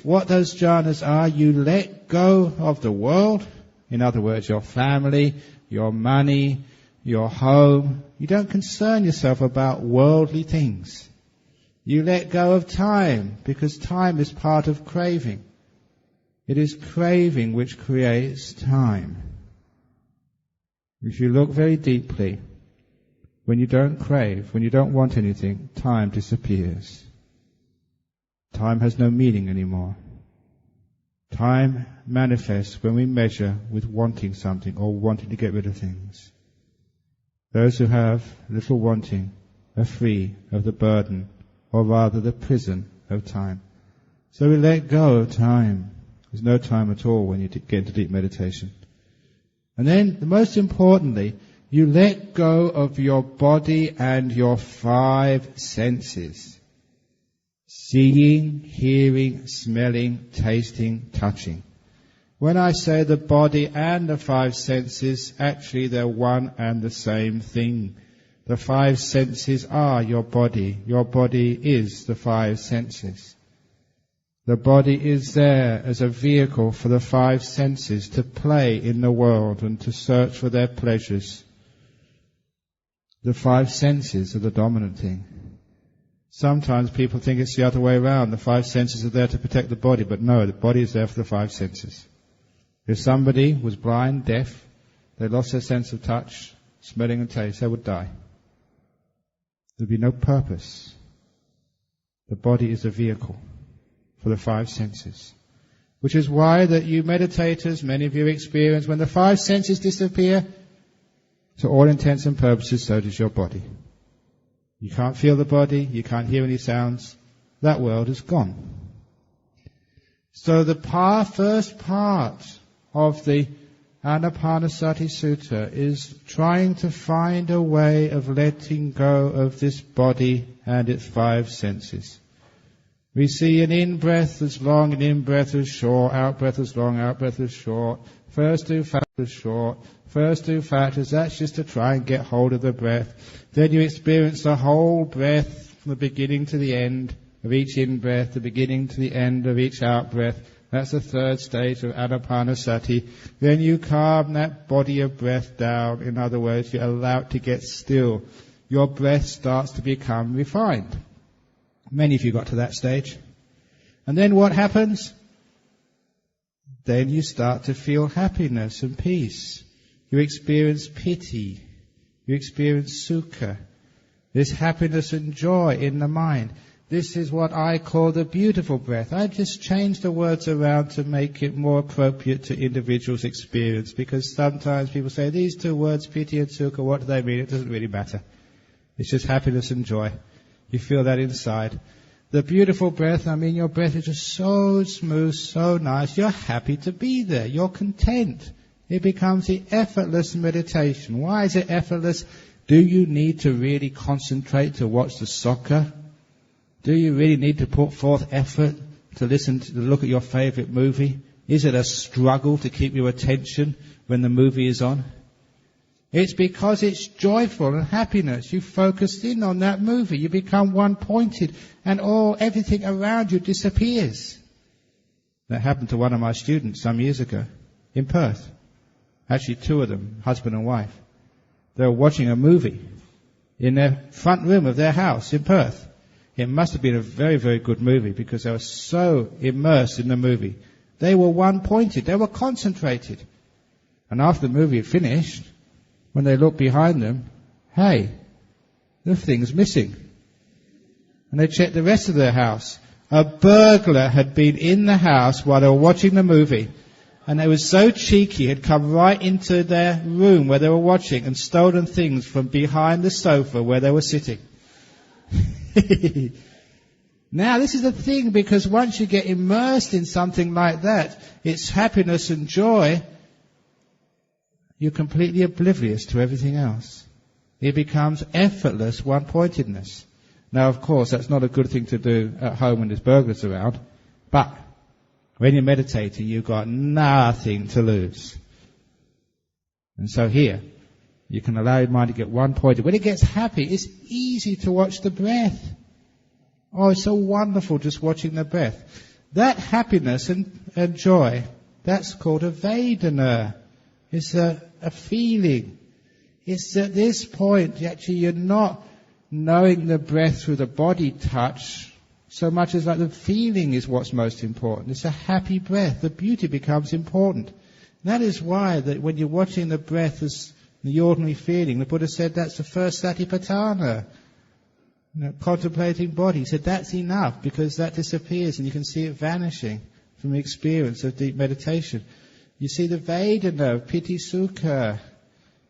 what those jhanas are, you let go of the world. In other words, your family, your money, your home. You don't concern yourself about worldly things. You let go of time, because time is part of craving. It is craving which creates time. If you look very deeply, when you don't crave, when you don't want anything, time disappears. Time has no meaning anymore. Time manifests when we measure with wanting something or wanting to get rid of things. Those who have little wanting are free of the burden, or rather the prison of time. So we let go of time. There's no time at all when you get into deep meditation. And then, most importantly, you let go of your body and your 5 senses. Seeing, hearing, smelling, tasting, touching. When I say the body and the 5 senses, actually they're one and the same thing. The 5 senses are your body. Your body is the 5 senses. The body is there as a vehicle for the 5 senses to play in the world and to search for their pleasures. The 5 senses are the dominant thing. Sometimes people think it's the other way around. The 5 senses are there to protect the body, but no, the body is there for the 5 senses. If somebody was blind, deaf, they lost their sense of touch, smelling and taste, they would die. There'd be no purpose. The body is a vehicle for the 5 senses. Which is why that you meditators, many of you experience, when the 5 senses disappear, to all intents and purposes, so does your body. You can't feel the body, you can't hear any sounds. That world is gone. So the first part of the Anapanasati Sutta is trying to find a way of letting go of this body and its 5 senses. We see an in-breath as long, an in-breath as short, out-breath as long, out-breath as short. First 2 factors short, first 2 factors, that's just to try and get hold of the breath. Then you experience the whole breath from the beginning to the end of each in-breath, the beginning to the end of each out-breath. That's the 3rd stage of Anapanasati. Then you calm that body of breath down. In other words, you allow it to get still. Your breath starts to become refined. Many of you got to that stage. And then what happens? Then you start to feel happiness and peace. You experience piti. You experience sukha. This happiness and joy in the mind. This is what I call the beautiful breath. I just changed the words around to make it more appropriate to individuals' experience, because sometimes people say, these 2 words, piti and sukha, what do they mean? It doesn't really matter. It's just happiness and joy. You feel that inside. The beautiful breath, your breath is just so smooth, so nice. You're happy to be there. You're content. It becomes the effortless meditation. Why is it effortless? Do you need to really concentrate to watch the soccer? Do you really need to put forth effort to look at your favorite movie? Is it a struggle to keep your attention when the movie is on? It's because it's joyful and happiness. You focus in on that movie. You become one-pointed, and everything around you disappears. That happened to one of my students some years ago in Perth. Actually, 2 of them, husband and wife. They were watching a movie in their front room of their house in Perth. It must have been a very, very good movie, because they were so immersed in the movie. They were one-pointed. They were concentrated. And after the movie had finished, when they looked behind them, hey, the thing's missing. And they checked the rest of their house. A burglar had been in the house while they were watching the movie. And they were so cheeky, had come right into their room where they were watching and stolen things from behind the sofa where they were sitting. Now, this is the thing, because once you get immersed in something like that, it's happiness and joy, you're completely oblivious to everything else. It becomes effortless one-pointedness. Now, of course, that's not a good thing to do at home when there's burglars around, but when you're meditating, you've got nothing to lose. And so here, you can allow your mind to get one-pointed. When it gets happy, it's easy to watch the breath. Oh, it's so wonderful just watching the breath. That happiness and joy, that's called a Vedana. It's a feeling. It's at this point, actually, you're not knowing the breath through the body touch so much as like the feeling is what's most important. It's a happy breath. The beauty becomes important. And that is why that when you're watching the breath as the ordinary feeling, the Buddha said that's the first satipatthana. Contemplating body. He said that's enough because that disappears and you can see it vanishing from the experience of deep meditation. You see the Vedana, Piti Sukha.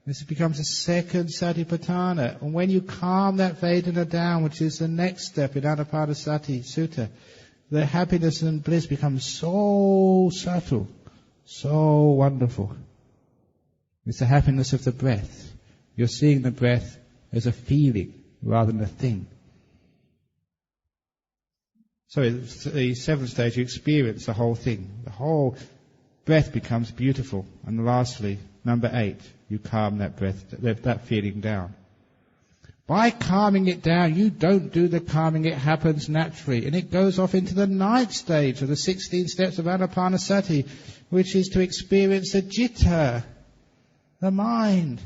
This becomes a second satipatthana. And when you calm that Vedana down, which is the next step in Anapanasati Sutta, the happiness and bliss becomes so subtle, so wonderful. It's the happiness of the breath. You're seeing the breath as a feeling rather than a thing. So the seventh stage, you experience the whole thing. The whole breath becomes beautiful. And lastly, number 8, you calm that breath, that feeling down. By calming it down, you don't do the calming, it happens naturally. And it goes off into the 9th stage of the 16 steps of Anapanasati, which is to experience the citta, the mind.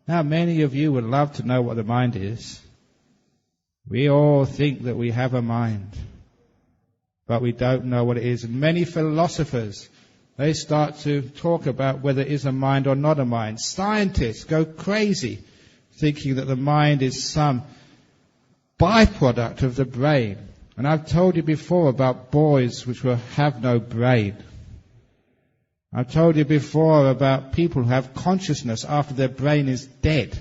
Now, many of you would love to know what the mind is. We all think that we have a mind, but we don't know what it is. And many philosophers, they start to talk about whether it is a mind or not a mind. Scientists go crazy thinking that the mind is some byproduct of the brain. And I've told you before about boys which will have no brain. I've told you before about people who have consciousness after their brain is dead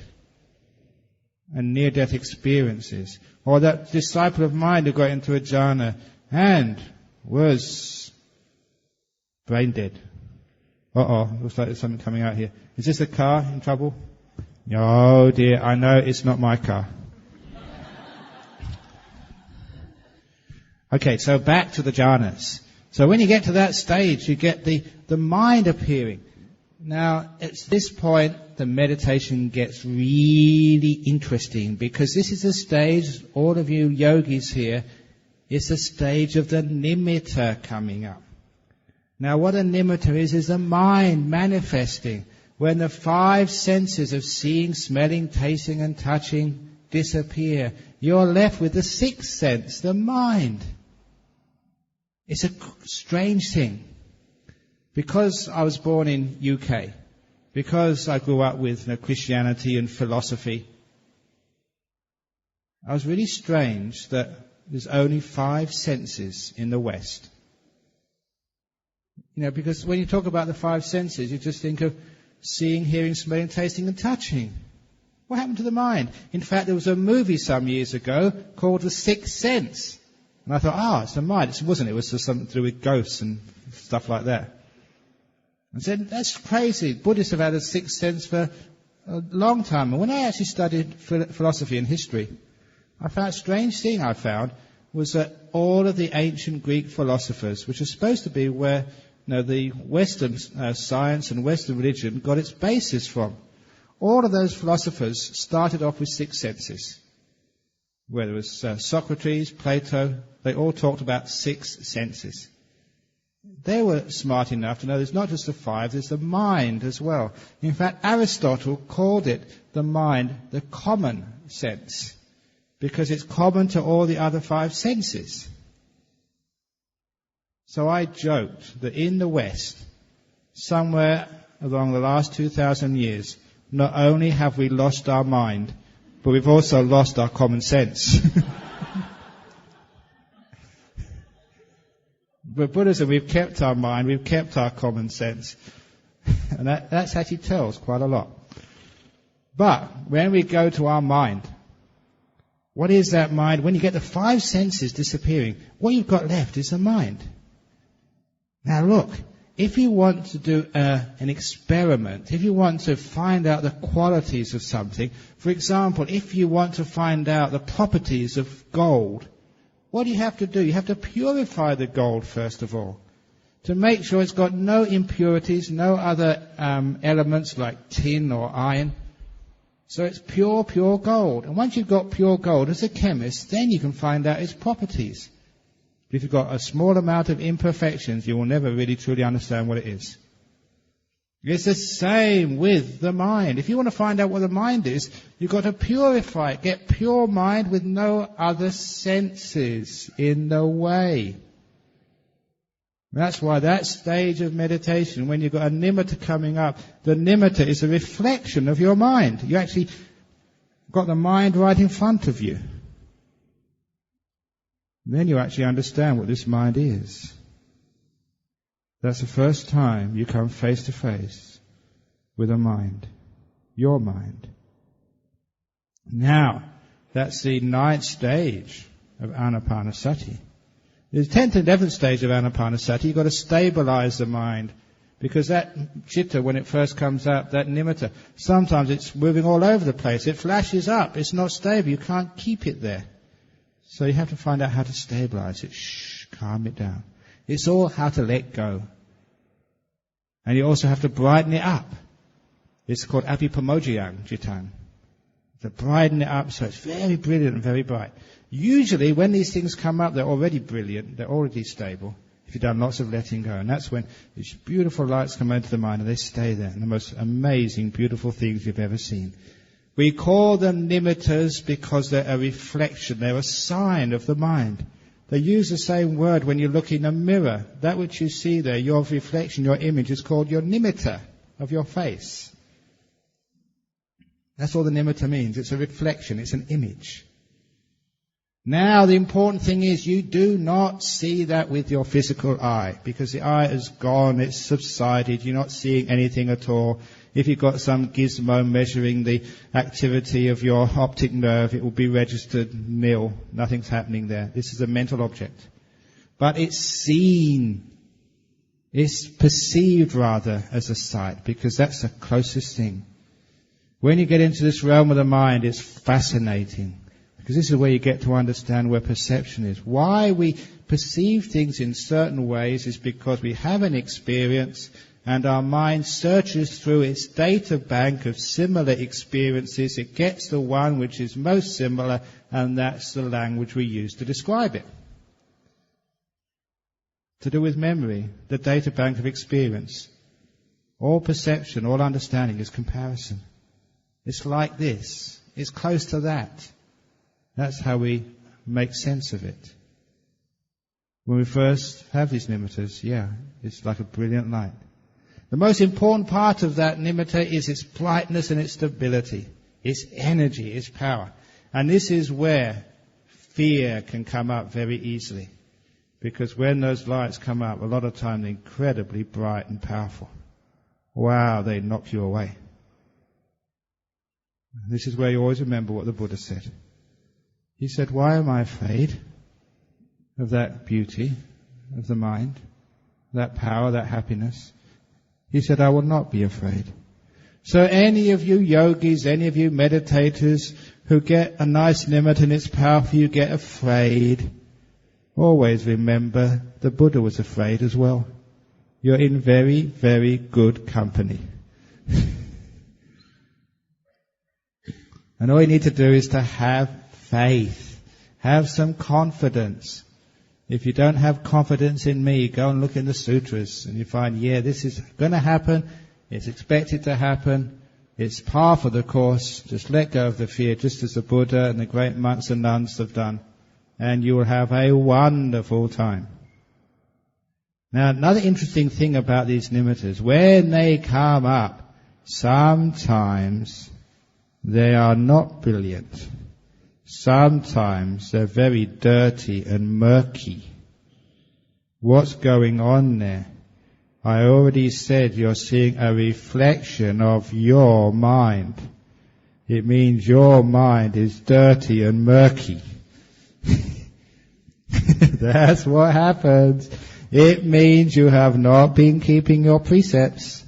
and near-death experiences. Or that disciple of mine who got into a jhana and was brain dead. Looks like there's something coming out here. Is this a car in trouble? Oh dear, I know it's not my car. Okay, so back to the jhanas. So when you get to that stage, you get the mind appearing. Now, at this point, the meditation gets really interesting because this is a stage, all of you yogis here, it's a stage of the Nimitta coming up. Now, what a Nimitta is the mind manifesting. When the 5 senses of seeing, smelling, tasting and touching disappear, you're left with the 6th sense, the mind. It's a strange thing. Because I was born in UK, because I grew up with Christianity and philosophy, I was really strange that there's only 5 senses in the West. Because when you talk about the 5 senses, you just think of seeing, hearing, smelling, tasting and touching. What happened to the mind? In fact, there was a movie some years ago called The Sixth Sense. And I thought, it's the mind. It wasn't. It was just something to do with ghosts and stuff like that. And said, that's crazy. Buddhists have had a 6th sense for a long time. And when I actually studied philosophy and history, I found a strange thing I found was that all of the ancient Greek philosophers, which are supposed to be where the Western science and Western religion got its basis from, all of those philosophers started off with 6 senses. Whether it was Socrates, Plato, they all talked about 6 senses. They were smart enough to know there's not just the 5, there's the mind as well. In fact, Aristotle called it the mind, the common sense, because it's common to all the other 5 senses. So I joked that in the West, somewhere along the last 2,000 years, not only have we lost our mind, but we've also lost our common sense. But Buddhism, we've kept our mind, we've kept our common sense. And that's actually tells quite a lot. But when we go to our mind, what is that mind? When you get the 5 senses disappearing, what you've got left is the mind. Now look, if you want to do an experiment, if you want to find out the qualities of something, for example, if you want to find out the properties of gold, what do you have to do? You have to purify the gold first of all, to make sure it's got no impurities, no other elements like tin or iron. So it's pure gold. And once you've got pure gold as a chemist, then you can find out its properties. If you've got a small amount of imperfections, you will never really truly understand what it is. It's the same with the mind. If you want to find out what the mind is, you've got to purify it. Get pure mind with no other senses in the way. That's why that stage of meditation, when you've got a nimitta coming up, the nimitta is a reflection of your mind. You actually got the mind right in front of you. Then you actually understand what this mind is. That's the first time you come face to face with a mind. Your mind. Now, that's the 9th stage of Anapanasati. The 10th and 11th stage of Anapanasati, you've got to stabilize the mind. Because that chitta, when it first comes up, that nimitta, sometimes it's moving all over the place. It flashes up. It's not stable. You can't keep it there. So you have to find out how to stabilize it. Calm it down. It's all how to let go. And you also have to brighten it up. It's called apipamojayang jitang. To brighten it up so it's very brilliant and very bright. Usually when these things come up, they're already brilliant, they're already stable, if you've done lots of letting go. And that's when these beautiful lights come into the mind and they stay there. And the most amazing, beautiful things you've ever seen. We call them nimittas because they're a reflection, they're a sign of the mind. They use the same word when you look in a mirror. That which you see there, your reflection, your image, is called your nimitta of your face. That's all the nimitta means. It's a reflection, it's an image. Now the important thing is you do not see that with your physical eye, because the eye has gone, it's subsided, you're not seeing anything at all. If you've got some gizmo measuring the activity of your optic nerve, it will be registered nil. Nothing's happening there. This is a mental object. But it's seen. It's perceived rather as a sight, because that's the closest thing. When you get into this realm of the mind, it's fascinating. Because this is where you get to understand where perception is. Why we perceive things in certain ways is because we have an experience and our mind searches through its data bank of similar experiences. It gets the one which is most similar, and that's the language we use to describe it. To do with memory, the data bank of experience. All perception, all understanding is comparison. It's like this. It's close to that. That's how we make sense of it. When we first have these nimittas, it's like a brilliant light. The most important part of that nimitta is its brightness and its stability, its energy, its power. And this is where fear can come up very easily. Because when those lights come up, a lot of time they're incredibly bright and powerful. Wow, they knock you away. This is where you always remember what the Buddha said. He said, why am I afraid of that beauty of the mind, that power, that happiness? He said, I will not be afraid. So any of you yogis, any of you meditators who get a nice nimitta and it's powerful, you get afraid. Always remember the Buddha was afraid as well. You're in very, very good company. And all you need to do is to have faith. Have some confidence. If you don't have confidence in me, go and look in the sutras and you find, this is going to happen. It's expected to happen. It's part of the course. Just let go of the fear, just as the Buddha and the great monks and nuns have done. And you will have a wonderful time. Now, another interesting thing about these nimittas, when they come up, sometimes they are not brilliant. Sometimes they're very dirty and murky. What's going on there? I already said you're seeing a reflection of your mind. It means your mind is dirty and murky. That's what happens. It means you have not been keeping your precepts.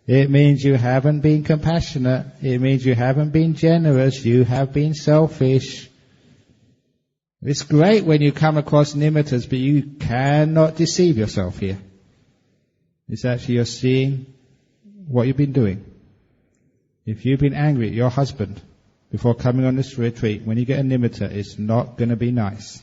It means you haven't been compassionate. It means you haven't been generous. You have been selfish. It's great when you come across nimittas, but you cannot deceive yourself here. It's actually you're seeing what you've been doing. If you've been angry at your husband before coming on this retreat, when you get a nimitta, it's not going to be nice.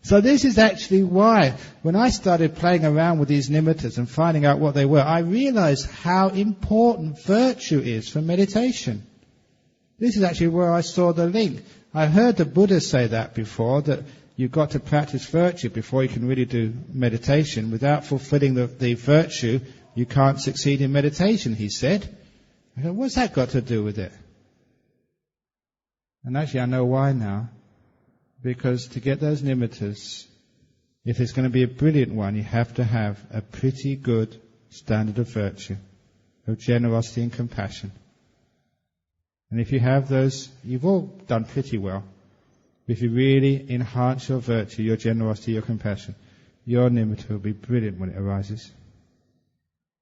So this is actually why, when I started playing around with these nimittas and finding out what they were, I realized how important virtue is for meditation. This is actually where I saw the link. I heard the Buddha say that before, that you've got to practice virtue before you can really do meditation. Without fulfilling the virtue, you can't succeed in meditation, he said. I go, what's that got to do with it? And actually I know why now. Because to get those nimittas, if it's going to be a brilliant one, you have to have a pretty good standard of virtue, of generosity and compassion. And if you have those, you've all done pretty well. If you really enhance your virtue, your generosity, your compassion, your nimitta will be brilliant when it arises.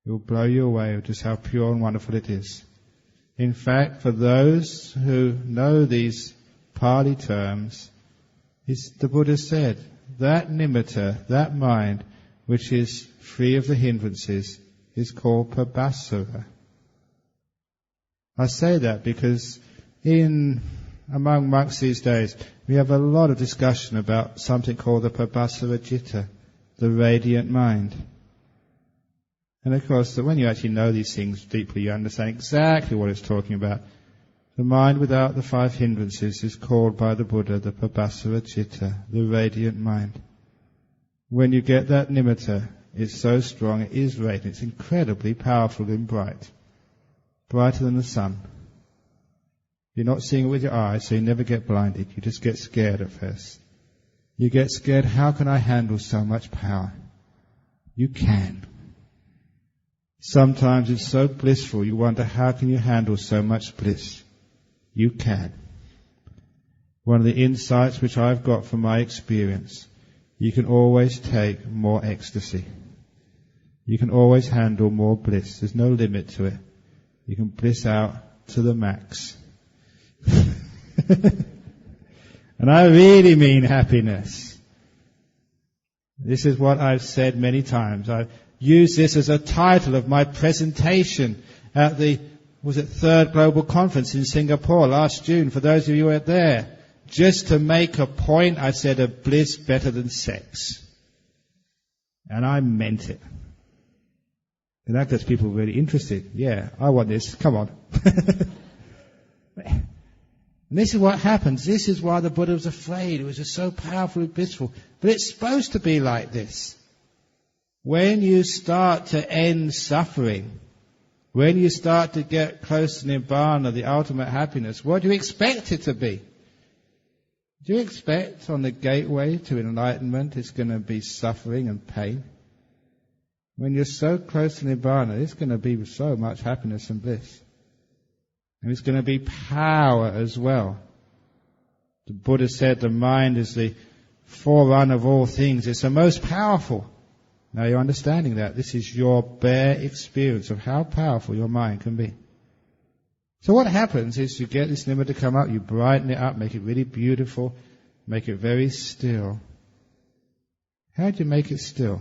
It will blow you away with just how pure and wonderful it is. In fact, for those who know these Pali terms, the Buddha said, that nimitta, that mind, which is free of the hindrances, is called pabhasara. I say that because among monks these days, we have a lot of discussion about something called the pabhasara citta, the radiant mind. And of course, when you actually know these things deeply, you understand exactly what it's talking about. The mind without the 5 hindrances is called by the Buddha the pabhasara citta, the radiant mind. When you get that nimitta, it's so strong, it is radiant, it's incredibly powerful and bright. Brighter than the sun. You're not seeing it with your eyes, so you never get blinded. You just get scared at first. You get scared, how can I handle so much power? You can. Sometimes it's so blissful, you wonder, how can you handle so much bliss? You can. One of the insights which I've got from my experience, you can always take more ecstasy. You can always handle more bliss. There's no limit to it. You can bliss out to the max. And I really mean happiness. This is what I've said many times. I've used this as a title of my presentation at the Third Global Conference in Singapore last June, for those of you who were there. Just to make a point, I said a bliss better than sex. And I meant it. And that gets people really interested. Yeah, I want this. Come on. And this is what happens. This is why the Buddha was afraid. It was just so powerfully blissful. But it's supposed to be like this. When you start to end suffering, when you start to get close to Nibbana, the ultimate happiness, what do you expect it to be? Do you expect on the gateway to enlightenment it's going to be suffering and pain? When you're so close to Nibbana, it's going to be so much happiness and bliss. And it's going to be power as well. The Buddha said the mind is the forerunner of all things. It's the most powerful. Now you're understanding that. This is your bare experience of how powerful your mind can be. So what happens is you get this nimitta to come up, you brighten it up, make it really beautiful, make it very still. How do you make it still?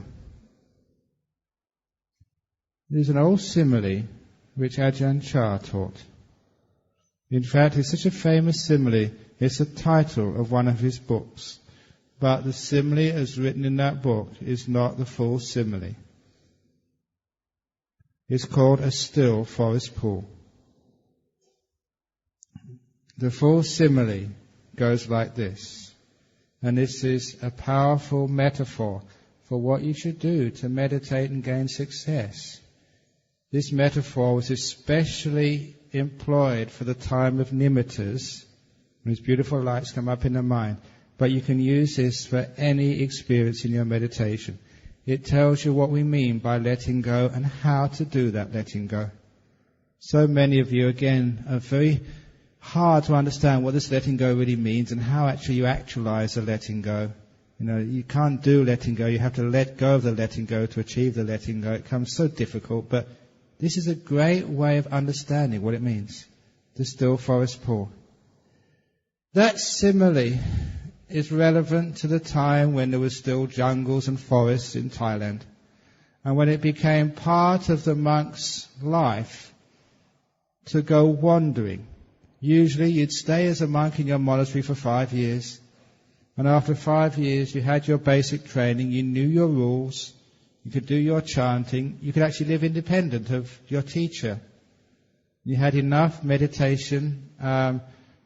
There's an old simile which Ajahn Chah taught. In fact, it's such a famous simile, it's the title of one of his books. But the simile as written in that book is not the full simile. It's called a still forest pool. The full simile goes like this. And this is a powerful metaphor for what you should do to meditate and gain success. This metaphor was especially employed for the time of nimittas, when these beautiful lights come up in the mind. But you can use this for any experience in your meditation. It tells you what we mean by letting go and how to do that letting go. So many of you, again, are very hard to understand what this letting go really means and how actually you actualize the letting go. You know, you can't do letting go. You have to let go of the letting go to achieve the letting go. It becomes so difficult, but this is a great way of understanding what it means. The still forest pool. That simile is relevant to the time when there were still jungles and forests in Thailand. And when it became part of the monk's life to go wandering. Usually you'd stay as a monk in your monastery for 5 years. And after 5 years, you had your basic training, you knew your rules, you could do your chanting, you could actually live independent of your teacher. You had enough meditation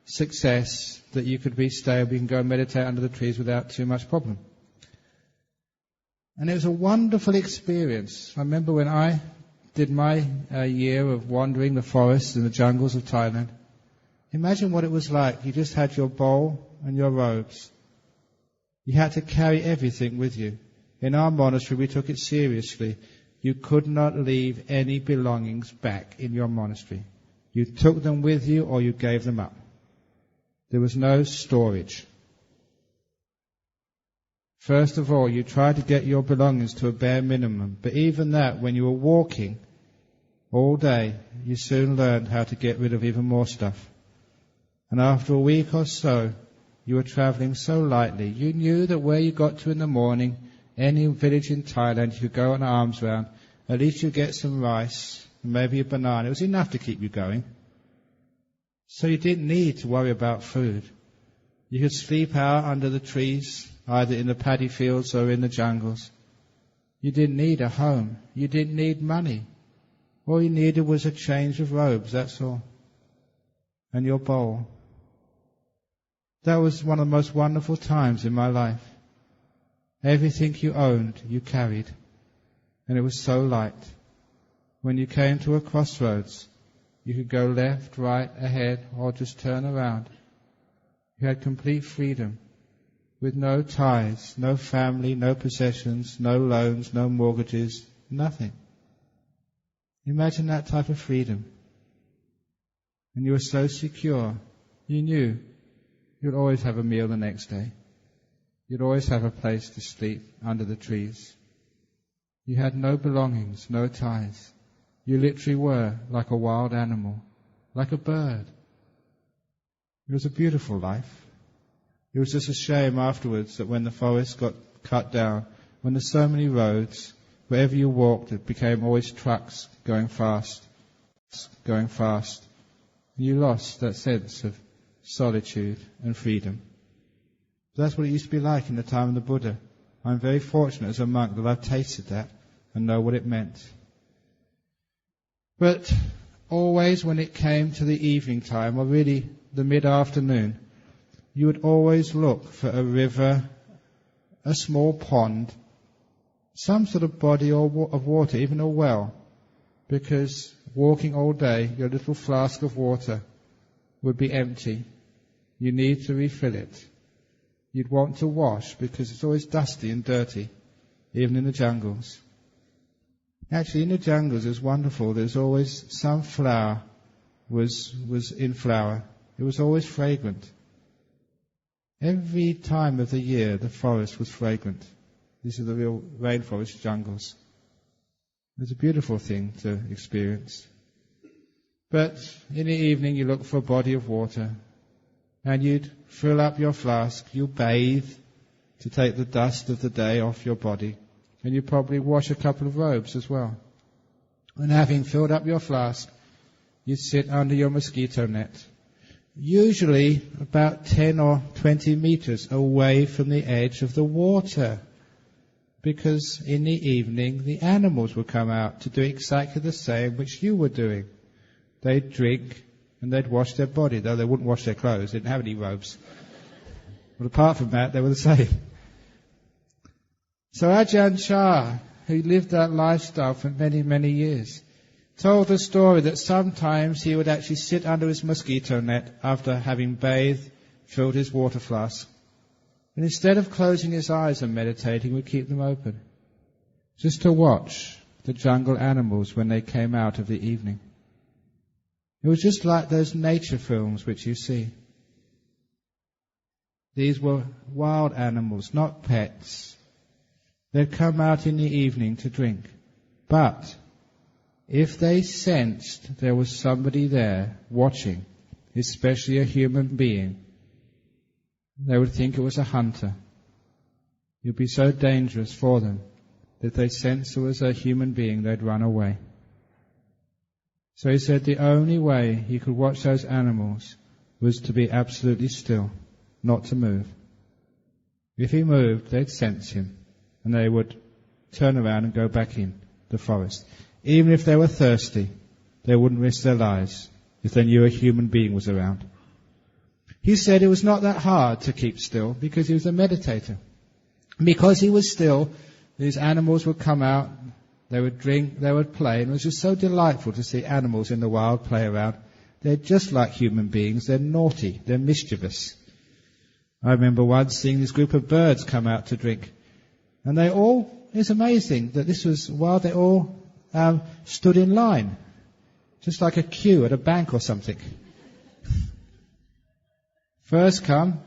success that you could be stable, you can go and meditate under the trees without too much problem. And it was a wonderful experience. I remember when I did my year of wandering the forests and the jungles of Thailand. Imagine what it was like. You just had your bowl and your robes. You had to carry everything with you. In our monastery, we took it seriously. You could not leave any belongings back in your monastery. You took them with you or you gave them up. There was no storage. First of all, you tried to get your belongings to a bare minimum. But even that, when you were walking all day, you soon learned how to get rid of even more stuff. And after a week or so, you were traveling so lightly. You knew that where you got to in the morning, any village in Thailand, you could go on arms round. At least you'd get some rice and maybe a banana. It was enough to keep you going. So you didn't need to worry about food. You could sleep out under the trees, either in the paddy fields or in the jungles. You didn't need a home. You didn't need money. All you needed was a change of robes, that's all. And your bowl. That was one of the most wonderful times in my life. Everything you owned, you carried. And it was so light. When you came to a crossroads, you could go left, right, ahead, or just turn around. You had complete freedom, with no ties, no family, no possessions, no loans, no mortgages, nothing. Imagine that type of freedom. And you were so secure. You knew you'd always have a meal the next day. You'd always have a place to sleep under the trees. You had no belongings, no ties. You literally were like a wild animal, like a bird. It was a beautiful life. It was just a shame afterwards that when the forest got cut down, when there's so many roads, wherever you walked, it became always trucks going fast. And you lost that sense of solitude and freedom. That's what it used to be like in the time of the Buddha. I'm very fortunate as a monk that I've tasted that and know what it meant. But always when it came to the evening time, or really the mid-afternoon, you would always look for a river, a small pond, some sort of body of water, even a well, because walking all day, your little flask of water would be empty. You need to refill it. You'd want to wash because it's always dusty and dirty, even in the jungles. Actually, in the jungles it's wonderful. There's always some flower was in flower. It was always fragrant. Every time of the year the forest was fragrant. These are the real rainforest jungles. It's a beautiful thing to experience. But in the evening you look for a body of water and you'd fill up your flask, you bathe to take the dust of the day off your body, and you probably wash a couple of robes as well. And having filled up your flask, you'd sit under your mosquito net, usually about 10 or 20 meters away from the edge of the water, because in the evening the animals would come out to do exactly the same which you were doing. They'd drink and they'd wash their body, though they wouldn't wash their clothes, they didn't have any robes. But apart from that, they were the same. So Ajahn Chah, who lived that lifestyle for many, many years, told the story that sometimes he would actually sit under his mosquito net after having bathed, filled his water flask, and instead of closing his eyes and meditating, would keep them open, just to watch the jungle animals when they came out of the evening. It was just like those nature films which you see. These were wild animals, not pets. They'd come out in the evening to drink. But if they sensed there was somebody there watching, especially a human being, they would think it was a hunter. It would be so dangerous for them that if they sensed there was a human being, they'd run away. So he said the only way he could watch those animals was to be absolutely still, not to move. If he moved, they'd sense him, and they would turn around and go back in the forest. Even if they were thirsty, they wouldn't risk their lives if they knew a human being was around. He said it was not that hard to keep still because he was a meditator. Because he was still, these animals would come out, they would drink, they would play, and it was just so delightful to see animals in the wild play around. They're just like human beings. They're naughty. They're mischievous. I remember once seeing this group of birds come out to drink. And they all, it's amazing that this was while they all stood in line. Just like a queue at a bank or something. First come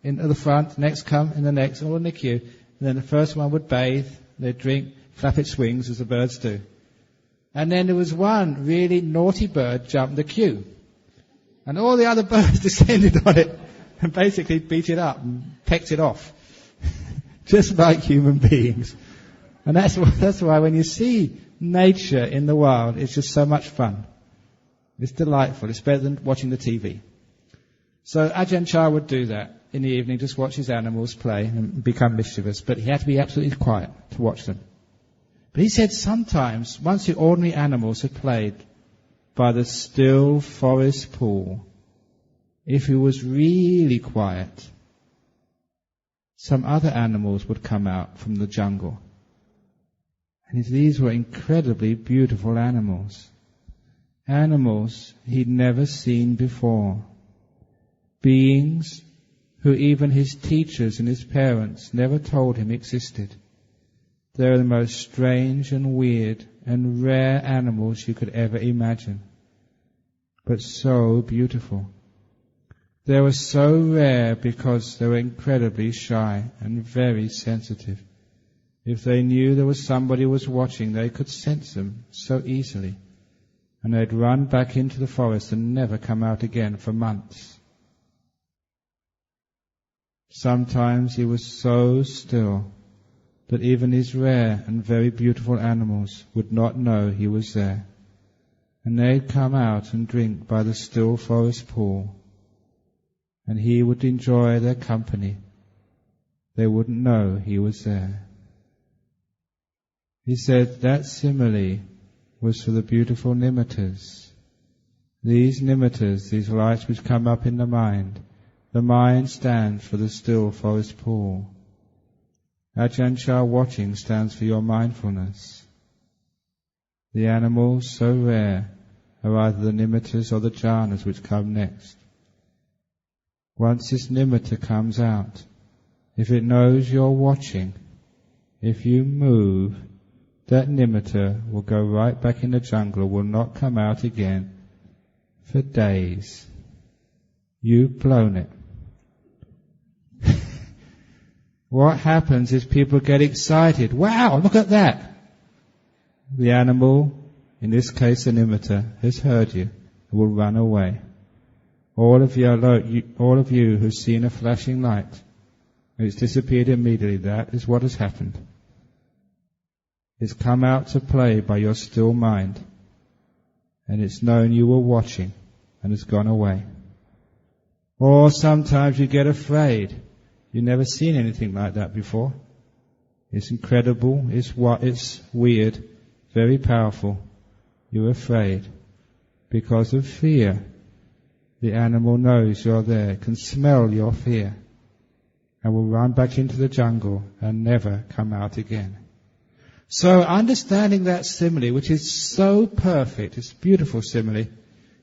into the front, next come in the next, all in the queue. And then the first one would bathe, they'd drink, flap its wings as the birds do. And then there was one really naughty bird jumped the queue. And all the other birds descended on it and basically beat it up and pecked it off. Just like human beings. And that's why when you see nature in the wild, it's just so much fun. It's delightful. It's better than watching the TV. So Ajahn Chah would do that in the evening, just watch his animals play and become mischievous. But he had to be absolutely quiet to watch them. But he said sometimes, once the ordinary animals had played by the still forest pool, if he was really quiet, some other animals would come out from the jungle. And these were incredibly beautiful animals. Animals he'd never seen before. Beings who even his teachers and his parents never told him existed. They're the most strange and weird and rare animals you could ever imagine. But so beautiful. They were so rare because they were incredibly shy and very sensitive. If they knew there was somebody who was watching, they could sense them so easily. And they'd run back into the forest and never come out again for months. Sometimes he was so still that even these rare and very beautiful animals would not know he was there. And they'd come out and drink by the still forest pool. And he would enjoy their company. They wouldn't know he was there. He said that simile was for the beautiful nimittas. These nimittas, these lights which come up in the mind stands for the still forest pool. Ajahn Chah watching stands for your mindfulness. The animals so rare are either the nimittas or the jhanas which come next. Once this nimitta comes out, if it knows you're watching, if you move, that nimitta will go right back in the jungle, will not come out again for days. You've blown it. What happens is people get excited. Wow, look at that. The animal, in this case the nimitta, has heard you and will run away. All of you who've seen a flashing light, and it's disappeared immediately, that is what has happened. It's come out to play by your still mind, and it's known you were watching, and has gone away. Or sometimes you get afraid. You've never seen anything like that before. It's incredible, it's weird, very powerful. You're afraid. Because of fear, the animal knows you're there, can smell your fear, and will run back into the jungle and never come out again. So understanding that simile, which is so perfect, it's a beautiful simile,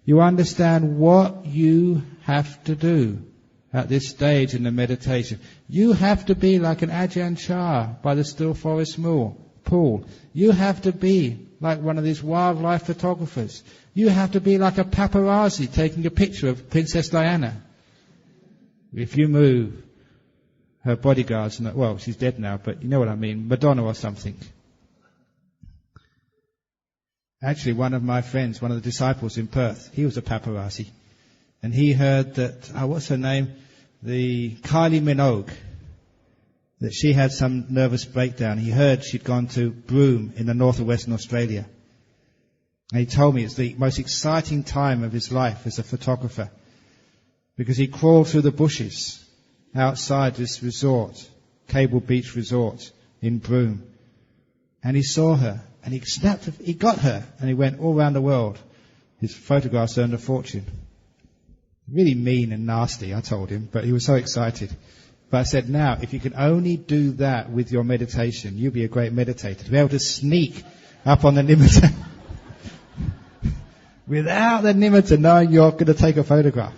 you understand what you have to do at this stage in the meditation. You have to be like an Ajahn Chah by the still forest pool. You have to be like one of these wildlife photographers. You have to be like a paparazzi taking a picture of Princess Diana. If you move, her bodyguards, well, she's dead now, but you know what I mean, Madonna or something. Actually, one of my friends, one of the disciples in Perth, he was a paparazzi. And he heard that, what's her name? The Kylie Minogue, that she had some nervous breakdown. He heard she'd gone to Broome in the north of Western Australia. And he told me it's the most exciting time of his life as a photographer. Because he crawled through the bushes outside this resort Cable Beach Resort in Broome. And he saw her, and he got her, and he went all around the world. His photographs earned a fortune. Really mean and nasty, I told him, but he was so excited. But I said, now, if you can only do that with your meditation, you'll be a great meditator. To be able to sneak up on the Nimitta without the Nimitta knowing you're going to take a photograph.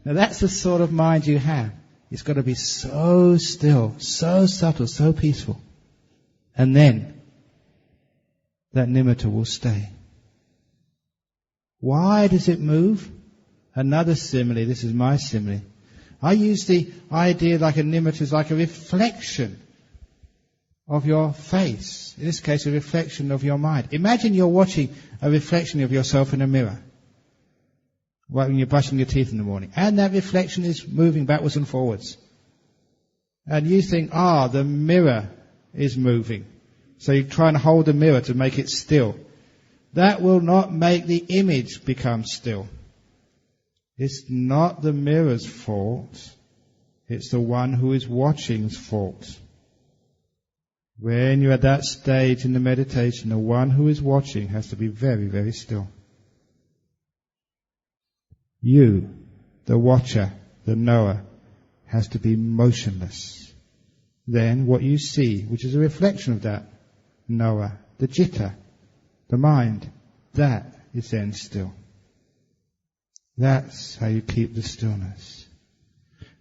Now that's the sort of mind you have. It's got to be so still, so subtle, so peaceful. And then that Nimitta will stay. Why does it move? Another simile, this is my simile. I use the idea like a Nimitta is like a reflection of your face. In this case, a reflection of your mind. Imagine you're watching a reflection of yourself in a mirror when you're brushing your teeth in the morning. And that reflection is moving backwards and forwards. And you think, the mirror is moving. So you try and hold the mirror to make it still. That will not make the image become still. It's not the mirror's fault. It's the one who is watching's fault. When you're at that stage in the meditation, the one who is watching has to be very, very still. You, the watcher, the knower, has to be motionless. Then what you see, which is a reflection of that knower, the citta, the mind, that is then still. That's how you keep the stillness.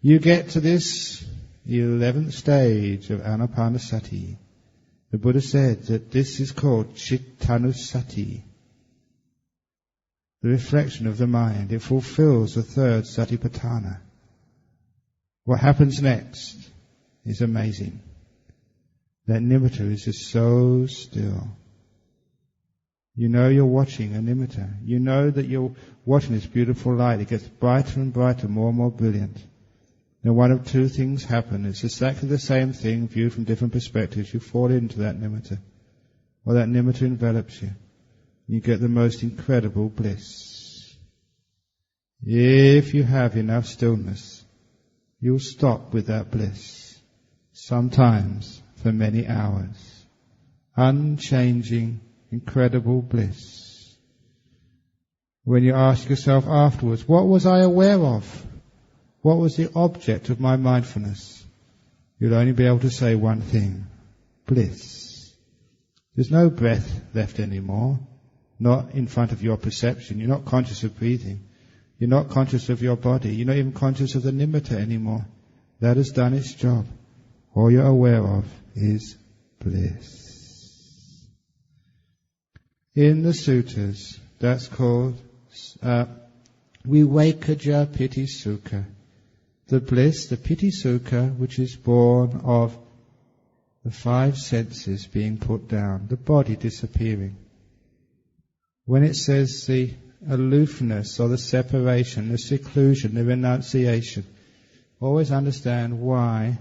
You get to this 11th stage of Anapanasati. The Buddha said that this is called Chittanusati, the reflection of the mind. It fulfills the third Satipatthana. What happens next is amazing. That Nimitta is just so still. You know you're watching a Nimitta. You know that you're watching this beautiful light. It gets brighter and brighter, more and more brilliant. Then one of two things happen. It's exactly the same thing viewed from different perspectives. You fall into that Nimitta. Or that Nimitta envelops you. You get the most incredible bliss. If you have enough stillness, you'll stop with that bliss. Sometimes for many hours. Unchanging, incredible bliss. When you ask yourself afterwards, what was I aware of? What was the object of my mindfulness? You'll only be able to say one thing. Bliss. There's no breath left anymore. Not in front of your perception. You're not conscious of breathing. You're not conscious of your body. You're not even conscious of the Nimitta anymore. That has done its job. All you're aware of is bliss. In the sutras, that's called Vivekaja Piti Sukha. The bliss, the Piti Sukha, which is born of the five senses being put down, the body disappearing. When it says the aloofness or the separation, the seclusion, the renunciation, always understand why,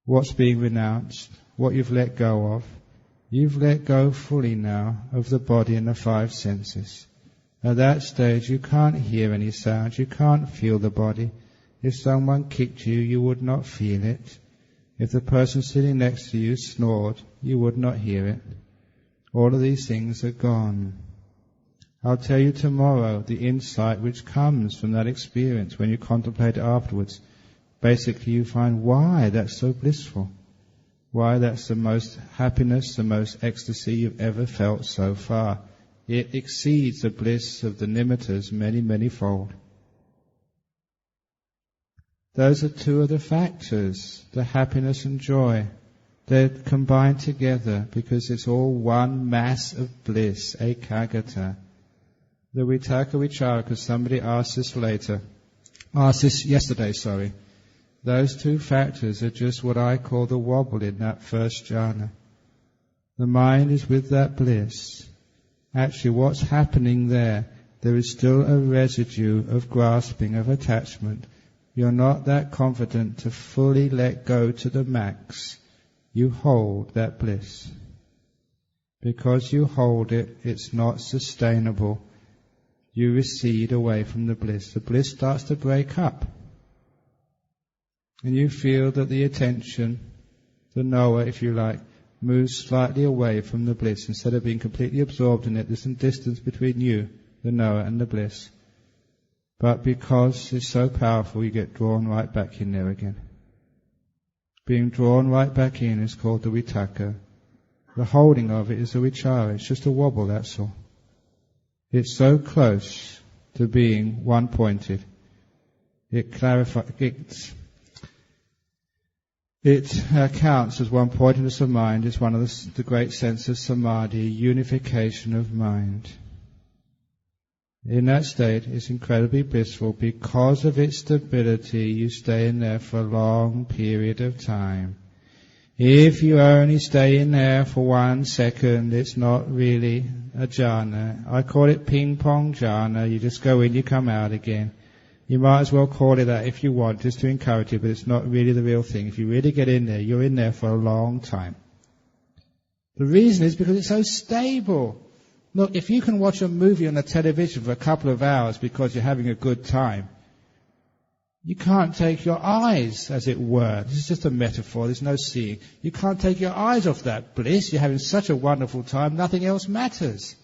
what's being renounced, what you've let go of. You've let go fully now of the body and the five senses. At that stage you can't hear any sounds, you can't feel the body. If someone kicked you, you would not feel it. If the person sitting next to you snored, you would not hear it. All of these things are gone. I'll tell you tomorrow the insight which comes from that experience when you contemplate it afterwards. Basically you find why that's so blissful. Why that's the most happiness, the most ecstasy you've ever felt so far. It exceeds the bliss of the nimittas many, many fold. Those are two of the factors, the happiness and joy. They're combined together because it's all one mass of bliss, ekaggata. The vitaka vichara, because somebody asked this yesterday. Those two factors are just what I call the wobble in that first jhana. The mind is with that bliss. Actually, what's happening there is still a residue of grasping, of attachment. You're not that confident to fully let go to the max. You hold that bliss. Because you hold it, it's not sustainable. You recede away from the bliss. The bliss starts to break up. And you feel that the attention, the knower, if you like, moves slightly away from the bliss. Instead of being completely absorbed in it, there's some distance between you, the knower, and the bliss. But because it's so powerful, you get drawn right back in there again. Being drawn right back in is called the vitaka. The holding of it is the vichara. It's just a wobble, that's all. It's so close to being one-pointed. It counts as one-pointedness of mind. It's one of the great senses of samadhi, unification of mind. In that state, it's incredibly blissful. Because of its stability, you stay in there for a long period of time. If you only stay in there for 1 second, it's not really a jhana. I call it ping-pong jhana. You just go in, you come out again. You might as well call it that if you want, just to encourage you, but it's not really the real thing. If you really get in there, you're in there for a long time. The reason is because it's so stable. Look, if you can watch a movie on the television for a couple of hours because you're having a good time, you can't take your eyes, as it were. This is just a metaphor, there's no seeing. You can't take your eyes off that bliss. You're having such a wonderful time, nothing else matters.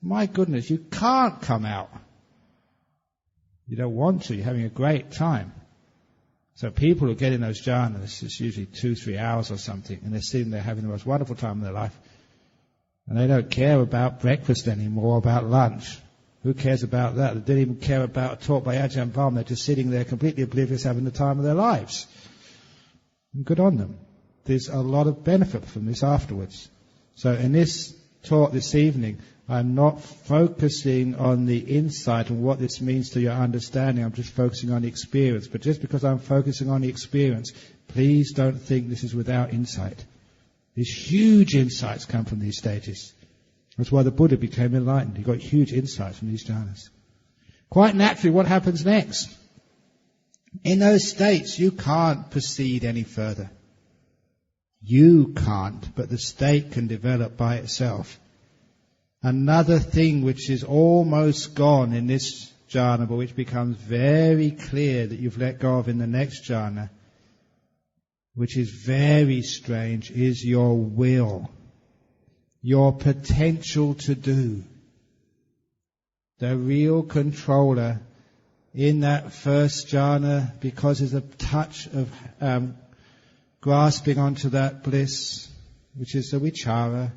My goodness, you can't come out. You don't want to, you're having a great time. So people who get in those jhanas, it's usually 2-3 hours or something, and they're sitting there having the most wonderful time of their life. And they don't care about breakfast anymore, about lunch. Who cares about that? They didn't even care about a talk by Ajahn Brahm. They're just sitting there completely oblivious, having the time of their lives. And good on them. There's a lot of benefit from this afterwards. So in this talk this evening, I'm not focusing on the insight and what this means to your understanding. I'm just focusing on the experience. But just because I'm focusing on the experience, please don't think this is without insight. These huge insights come from these stages. That's why the Buddha became enlightened. He got huge insights from these jhanas. Quite naturally, what happens next? In those states, you can't proceed any further. You can't, but the state can develop by itself. Another thing which is almost gone in this jhana, but which becomes very clear that you've let go of in the next jhana, which is very strange, is your will. Your potential to do. The real controller in that first jhana, because there's a touch of grasping onto that bliss, which is the vichara,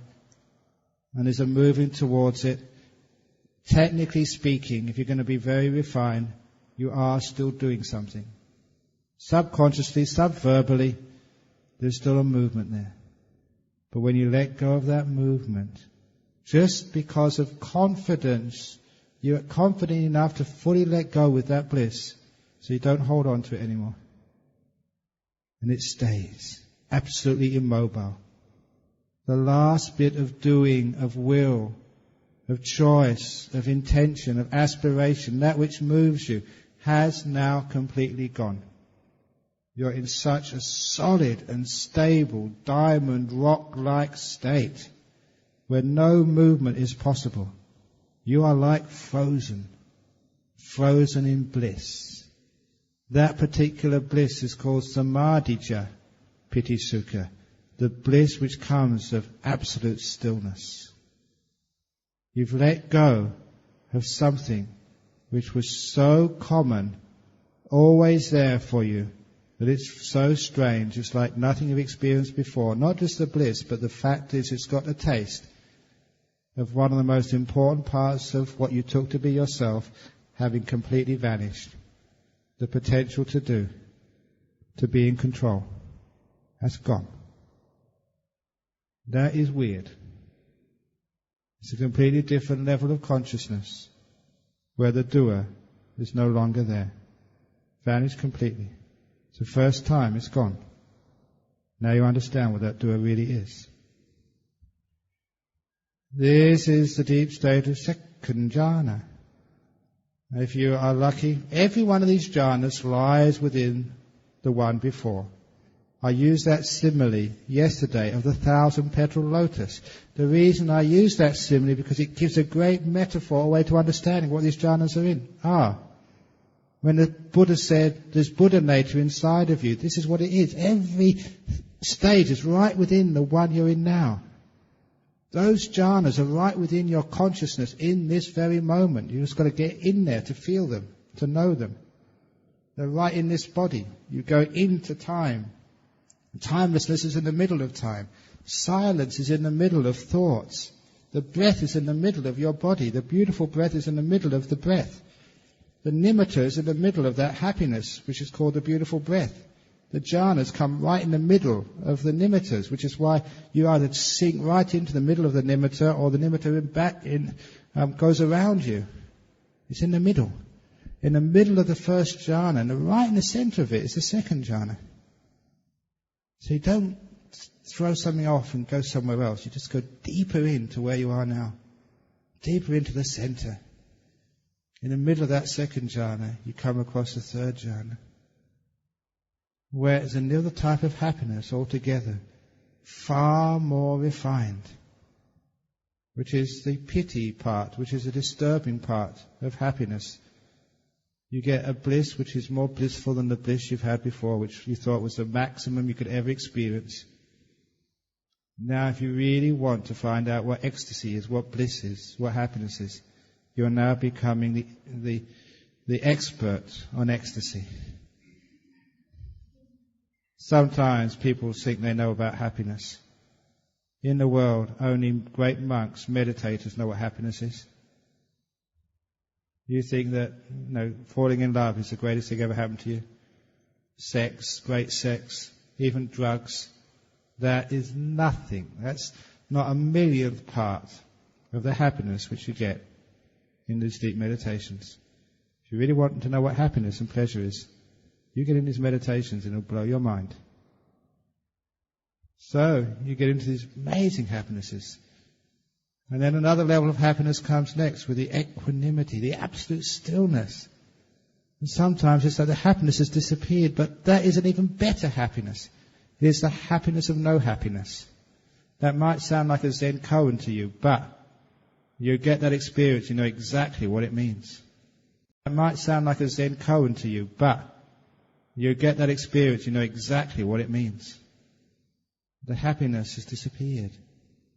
and there's a moving towards it. Technically speaking, if you're going to be very refined, you are still doing something. Subconsciously, subverbally, there's still a movement there. But when you let go of that movement, just because of confidence, you're confident enough to fully let go with that bliss, so you don't hold on to it anymore. And it stays absolutely immobile. The last bit of doing, of will, of choice, of intention, of aspiration, that which moves you, has now completely gone. You're in such a solid and stable diamond rock-like state where no movement is possible. You are like frozen in bliss. That particular bliss is called samadhija piti sukha, the bliss which comes of absolute stillness. You've let go of something which was so common, always there for you, that it's so strange, it's like nothing you've experienced before. Not just the bliss, but the fact is it's got a taste of one of the most important parts of what you took to be yourself having completely vanished. The potential to do, to be in control. That's gone. That is weird. It's a completely different level of consciousness where the doer is no longer there. Vanished completely. It's the first time it's gone. Now you understand what that doer really is. This is the deep state of second jhana. If you are lucky, every one of these jhanas lies within the one before. I used that simile yesterday of the 1,000-petal lotus. The reason I use that simile because it gives a great metaphor, a way to understanding what these jhanas are in. When the Buddha said, there's Buddha nature inside of you, this is what it is. Every stage is right within the one you're in now. Those jhanas are right within your consciousness in this very moment. You've just got to get in there to feel them, to know them. They're right in this body. You go into time. Timelessness is in the middle of time. Silence is in the middle of thoughts. The breath is in the middle of your body. The beautiful breath is in the middle of the breath. The nimitta is in the middle of that happiness, which is called the beautiful breath. The jhanas come right in the middle of the nimittas, which is why you either sink right into the middle of the nimitta, or the nimitta goes around you. It's in the middle. In the middle of the first jhana, and right in the center of it is the second jhana. So you don't throw something off and go somewhere else. You just go deeper into where you are now. Deeper into the center. In the middle of that second jhana, you come across the third jhana, where it's another type of happiness altogether, far more refined, which is the piti part, which is the disturbing part of happiness. You get a bliss which is more blissful than the bliss you've had before, which you thought was the maximum you could ever experience. Now, if you really want to find out what ecstasy is, what bliss is, what happiness is, you're now becoming the expert on ecstasy. Sometimes people think they know about happiness. In the world, only great monks, meditators know what happiness is. You think that, falling in love is the greatest thing ever happened to you? Sex, great sex, even drugs. That is nothing. That's not a millionth part of the happiness which you get in these deep meditations. If you really want to know what happiness and pleasure is, you get in these meditations and it'll blow your mind. So, you get into these amazing happinesses. And then another level of happiness comes next with the equanimity, the absolute stillness. And sometimes it's like the happiness has disappeared, but that is an even better happiness. It is the happiness of no happiness. That might sound like a Zen koan to you, but you get that experience, you know exactly what it means. It might sound like a Zen koan to you, but you get that experience, you know exactly what it means. The happiness has disappeared,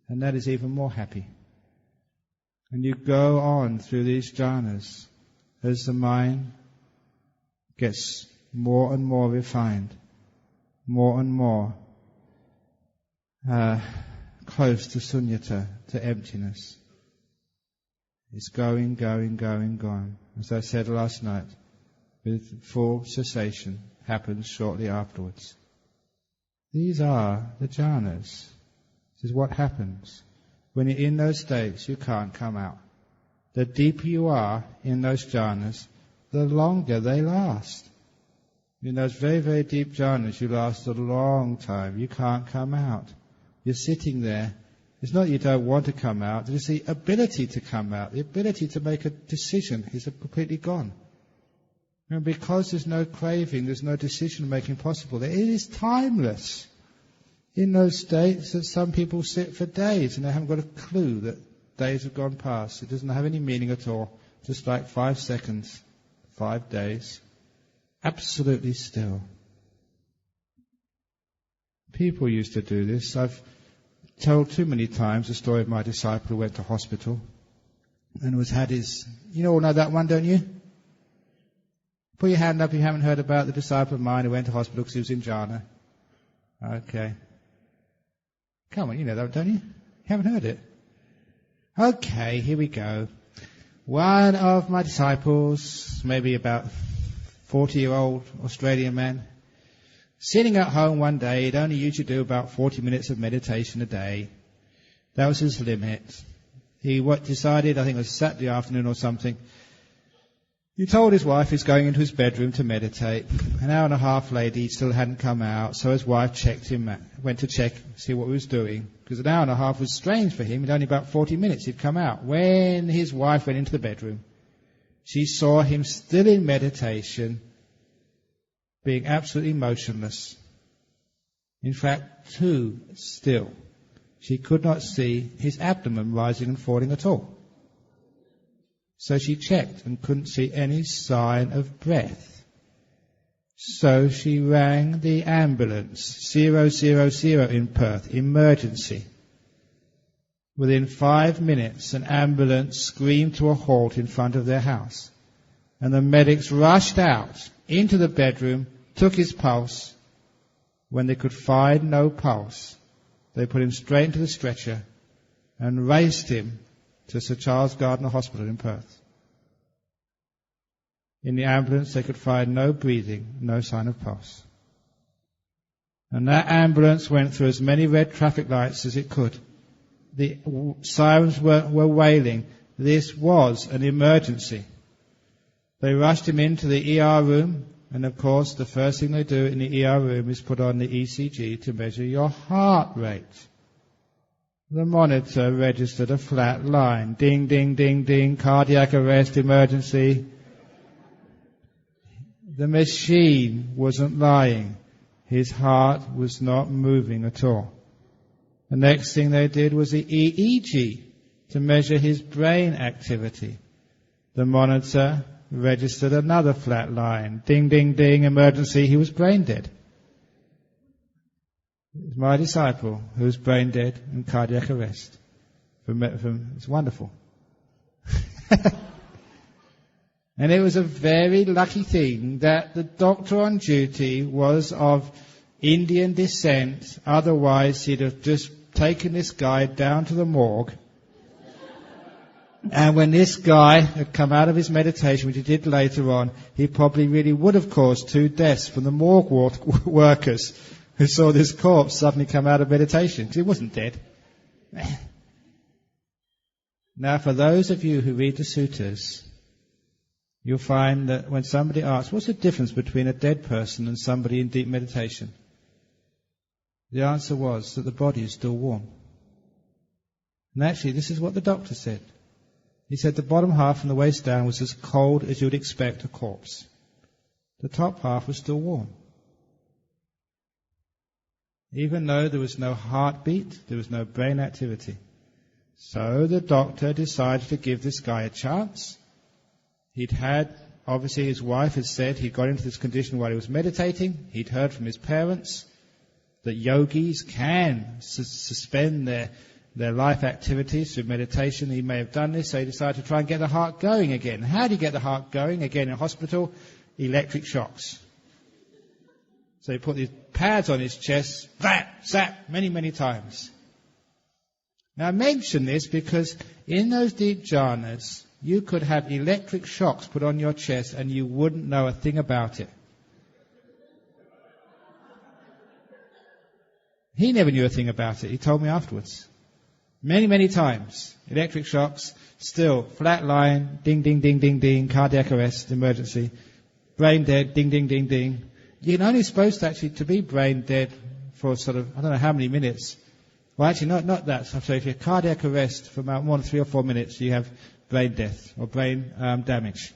and that is even more happy. And you go on through these jhanas as the mind gets more and more refined, more and more close to sunyata, to emptiness. It's going. As I said last night, with full cessation happens shortly afterwards. These are the jhanas. This is what happens. When you're in those states, you can't come out. The deeper you are in those jhanas, the longer they last. In those very, very deep jhanas, you last a long time. You can't come out. You're sitting there. It's not that you don't want to come out. It's the ability to come out. The ability to make a decision is completely gone. And because there's no craving, there's no decision-making possible. It is timeless. In those states that some people sit for days and they haven't got a clue that days have gone past. It doesn't have any meaning at all. Just like 5 seconds, 5 days. Absolutely still. People used to do this. I've told too many times the story of my disciple who went to hospital and had his... You all know that one, don't you? Put your hand up if you haven't heard about the disciple of mine who went to hospital because he was in jhana. Okay. Come on, you know that, don't you? You haven't heard it? Okay, here we go. One of my disciples, maybe about 40-year-old Australian man, sitting at home one day, he'd only usually do about 40 minutes of meditation a day. That was his limit. He decided, I think it was Saturday afternoon or something, he told his wife he's going into his bedroom to meditate. An hour and a half later, he still hadn't come out, so his wife checked him, went to check, see what he was doing. Because an hour and a half was strange for him. It only about 40 minutes he'd come out. When his wife went into the bedroom, she saw him still in meditation, being absolutely motionless. In fact, too still. She could not see his abdomen rising and falling at all. So she checked and couldn't see any sign of breath. So she rang the ambulance, 000 in Perth, emergency. Within 5 minutes, an ambulance screamed to a halt in front of their house. And the medics rushed out into the bedroom, took his pulse. When they could find no pulse, they put him straight into the stretcher and raced him to Sir Charles Gardner Hospital in Perth. In the ambulance, they could find no breathing, no sign of pulse. And that ambulance went through as many red traffic lights as it could. The sirens were wailing. This was an emergency. They rushed him into the ER room, and of course the first thing they do in the ER room is put on the ECG to measure your heart rate. The monitor registered a flat line. Ding, ding, ding, ding, cardiac arrest, emergency. The machine wasn't lying. His heart was not moving at all. The next thing they did was the EEG to measure his brain activity. The monitor registered another flat line. Ding, ding, ding, emergency, he was brain dead. It was my disciple who was brain dead and cardiac arrest. It's wonderful. And it was a very lucky thing that the doctor on duty was of Indian descent. Otherwise, he'd have just taken this guy down to the morgue. And when this guy had come out of his meditation, which he did later on, he probably really would have caused 2 deaths from the morgue workers who saw this corpse suddenly come out of meditation, because he wasn't dead. Now, for those of you who read the suttas, you'll find that when somebody asks, what's the difference between a dead person and somebody in deep meditation? The answer was that the body is still warm. And actually, this is what the doctor said. He said the bottom half from the waist down was as cold as you would expect a corpse. The top half was still warm. Even though there was no heartbeat, there was no brain activity. So the doctor decided to give this guy a chance. Obviously his wife had said he got into this condition while he was meditating. He'd heard from his parents that yogis can suspend their life activities through meditation. He may have done this, so he decided to try and get the heart going again. How do you get the heart going again in hospital? Electric shocks. So he put these pads on his chest, zap, many, many times. Now I mention this because in those deep jhanas, you could have electric shocks put on your chest and you wouldn't know a thing about it. He never knew a thing about it. He told me afterwards. Many, many times. Electric shocks, still, flat line, ding, ding, ding, ding, ding, cardiac arrest, emergency, brain dead, ding, ding, ding, ding. You're only supposed to be brain dead for sort of, I don't know how many minutes. Well, actually, not that. So if you have cardiac arrest for about more than 3 or 4 minutes, you have brain death or brain damage.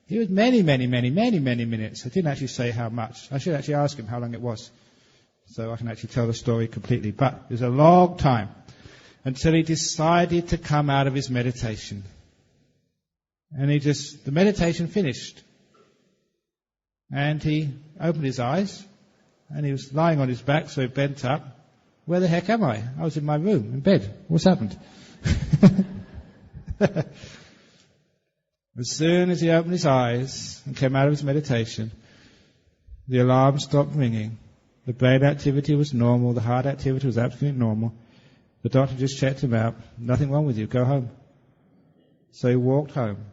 He was many, many, many, many, many minutes. I didn't actually say how much. I should actually ask him how long it was, so I can actually tell the story completely. But it was a long time until he decided to come out of his meditation. And the meditation finished. And he opened his eyes, and he was lying on his back, so he bent up. Where the heck am I? I was in my room, in bed. What's happened? As soon as he opened his eyes and came out of his meditation, the alarm stopped ringing. The brain activity was normal. The heart activity was absolutely normal. The doctor just checked him out. Nothing wrong with you. Go home. So he walked home.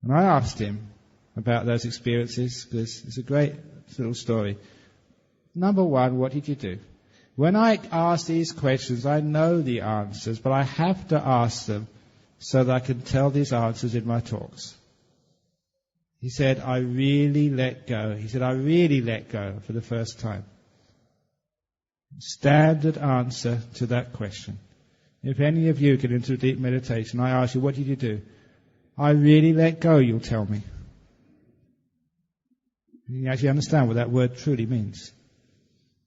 And I asked him about those experiences, because it's a great little story. Number one, what did you do? When I ask these questions, I know the answers, but I have to ask them so that I can tell these answers in my talks. He said, I really let go. He said, I really let go for the first time. Standard answer to that question. If any of you get into a deep meditation, I ask you, what did you do? I really let go, you'll tell me. You actually understand what that word truly means.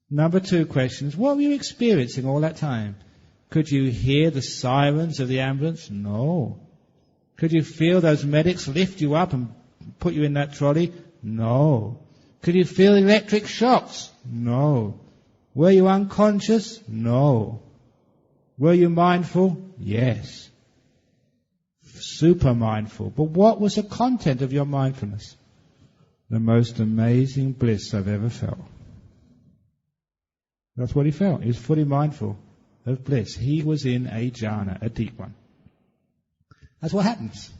Number 2 question is, what were you experiencing all that time? Could you hear the sirens of the ambulance? No. Could you feel those medics lift you up and put you in that trolley? No. Could you feel electric shocks? No. Were you unconscious? No. Were you mindful? Yes. Super mindful. But what was the content of your mindfulness? The most amazing bliss I've ever felt. That's what he felt. He was fully mindful of bliss. He was in a jhana, a deep one. That's what happens.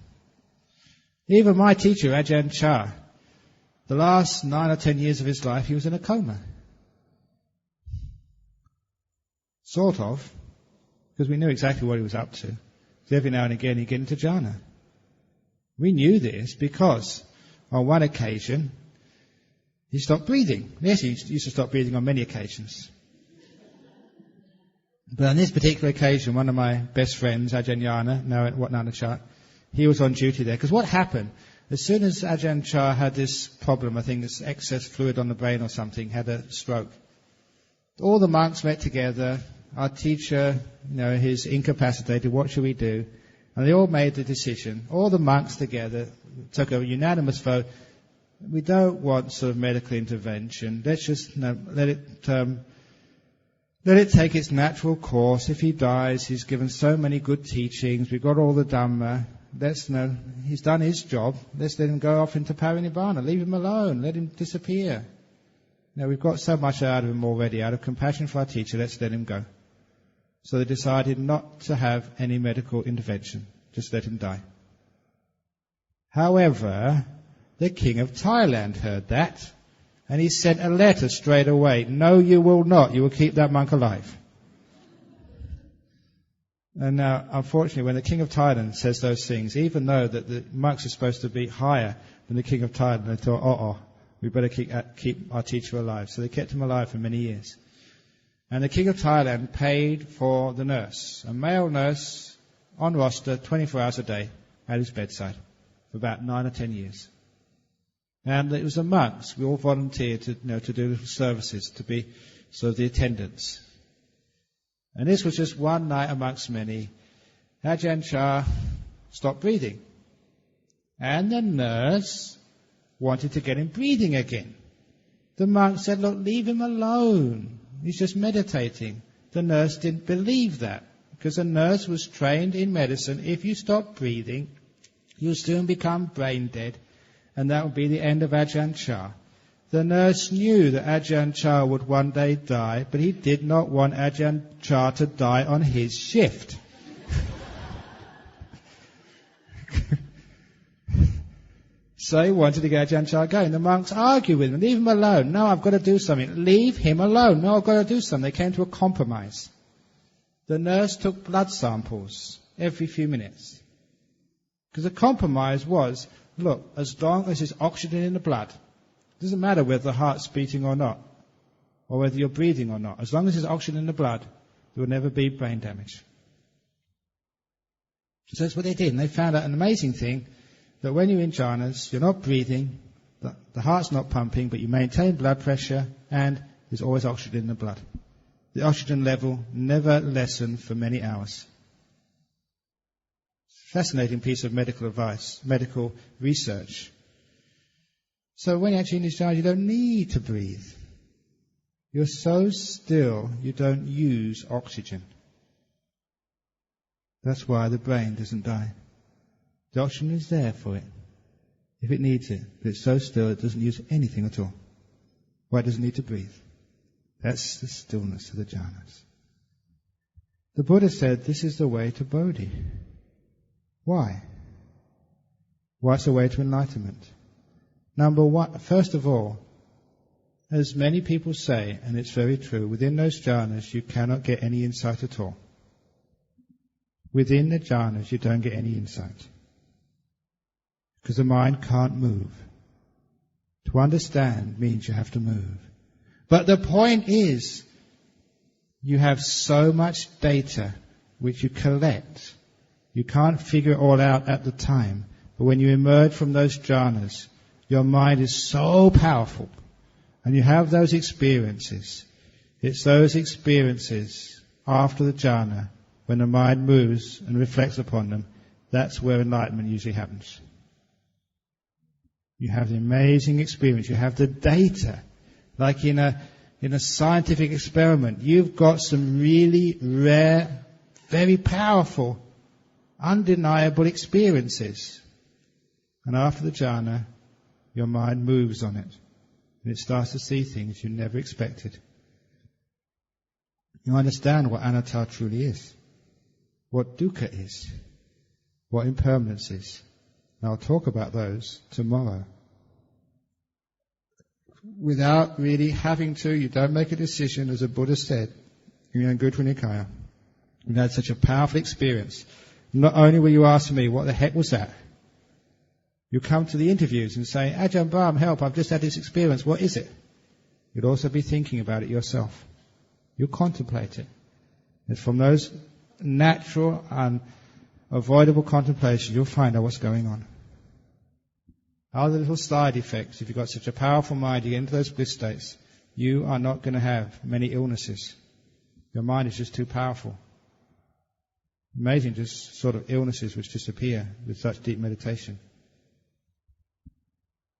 Even my teacher, Ajahn Chah, the last 9 or 10 years of his life, he was in a coma. Sort of, because we knew exactly what he was up to. So every now and again he'd get into jhana. We knew this because on one occasion he stopped breathing. Yes, he used to stop breathing on many occasions. But on this particular occasion, one of my best friends, Ajahn Jnana, now at Wat Nana Chart, he was on duty there. Because what happened, as soon as Ajahn Chah had this problem, I think this excess fluid on the brain or something, had a stroke, all the monks met together. Our teacher, he's incapacitated, what should we do? And they all made the decision. All the monks together took a unanimous vote. We don't want sort of medical intervention. Let's just let it take its natural course. If he dies, he's given so many good teachings. We've got all the Dhamma. He's done his job. Let's let him go off into Parinibbana. Leave him alone. Let him disappear. We've got so much out of him already. Out of compassion for our teacher, let's let him go. So they decided not to have any medical intervention. Just let him die. However, the King of Thailand heard that, and he sent a letter straight away. No, you will not. You will keep that monk alive. And now, unfortunately, when the King of Thailand says those things, even though that the monks are supposed to be higher than the King of Thailand, they thought, we better keep our teacher alive. So they kept him alive for many years. And the King of Thailand paid for the nurse, a male nurse on roster, 24 hours a day, at his bedside, for about 9 or 10 years. And it was the monks. We all volunteered to do little services, to be sort of the attendants. And this was just one night amongst many. Ajahn Chah stopped breathing. And the nurse wanted to get him breathing again. The monk said, look, leave him alone. He's just meditating. The nurse didn't believe that, because the nurse was trained in medicine. If you stop breathing, you'll soon become brain dead, and that would be the end of Ajahn Chah. The nurse knew that Ajahn Chah would one day die, but he did not want Ajahn Chah to die on his shift. So he wanted to get Ajahn Chah going. The monks argued with him. Leave him alone. No, I've got to do something. Leave him alone. No, I've got to do something. They came to a compromise. The nurse took blood samples every few minutes. Because the compromise was, look, as long as there's oxygen in the blood, it doesn't matter whether the heart's beating or not, or whether you're breathing or not. As long as there's oxygen in the blood, there will never be brain damage. So that's what they did. And they found out an amazing thing, that when you're in jhanas, you're not breathing, the heart's not pumping, but you maintain blood pressure, and there's always oxygen in the blood. The oxygen level never lessened for many hours. Fascinating piece of medical advice, medical research. So when you're actually in this jhana, you don't need to breathe. You're so still, you don't use oxygen. That's why the brain doesn't die. The oxygen is there for it, if it needs it. But it's so still it doesn't use anything at all. Why it doesn't need to breathe. That's the stillness of the jhanas. The Buddha said this is the way to Bodhi. Why? Why it's the way to enlightenment? Number one, first of all, as many people say, and it's very true, within those jhanas you cannot get any insight at all. Within the jhanas you don't get any insight. Because the mind can't move. To understand means you have to move. But the point is, you have so much data which you collect. You can't figure it all out at the time. But when you emerge from those jhanas, your mind is so powerful. And you have those experiences. It's those experiences after the jhana, when the mind moves and reflects upon them, that's where enlightenment usually happens. You have the amazing experience, you have the data. Like in a scientific experiment, you've got some really rare, very powerful, undeniable experiences. And after the jhana, your mind moves on it. And it starts to see things you never expected. You understand what anatta truly is, what dukkha is, what impermanence is. And I'll talk about those tomorrow. Without really having to, you don't make a decision, as the Buddha said in Anguttara Nikaya. You had such a powerful experience. Not only will you ask me, what the heck was that? You come to the interviews and say, Ajahn Brahm, help, I've just had this experience, what is it? You'll also be thinking about it yourself. You'll contemplate it. It's from those natural and avoidable contemplations you'll find out what's going on. Other little side effects, if you've got such a powerful mind, you get into those bliss states, you are not going to have many illnesses. Your mind is just too powerful. Amazing, just sort of illnesses which disappear with such deep meditation.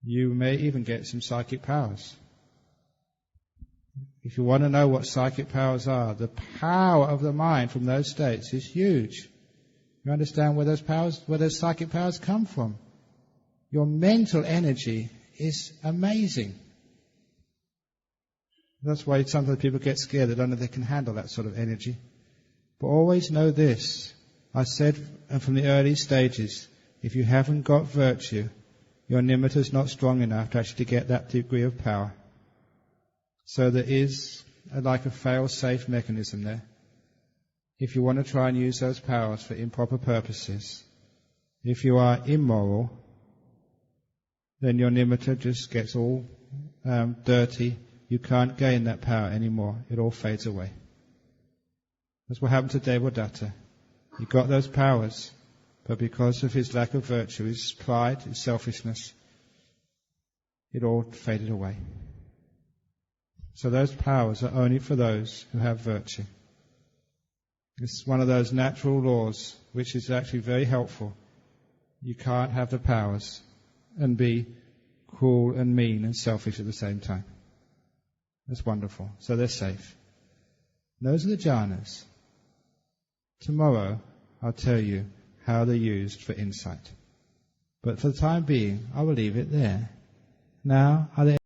You may even get some psychic powers. If you want to know what psychic powers are, the power of the mind from those states is huge. You understand where those psychic powers come from. Your mental energy is amazing. That's why sometimes people get scared. They don't know they can handle that sort of energy. But always know this. I said from the early stages, if you haven't got virtue, your nimitta is not strong enough to actually get that degree of power. So there is like a fail-safe mechanism there. If you want to try and use those powers for improper purposes, if you are immoral, then your nimitta just gets all dirty. You can't gain that power anymore. It all fades away. That's what happened to Devadatta. He got those powers, but because of his lack of virtue, his pride, his selfishness, it all faded away. So those powers are only for those who have virtue. It's one of those natural laws which is actually very helpful. You can't have the powers and be cruel and mean and selfish at the same time. That's wonderful. So they're safe. Those are the jhanas. Tomorrow I'll tell you how they're used for insight. But for the time being, I will leave it there. Now, are there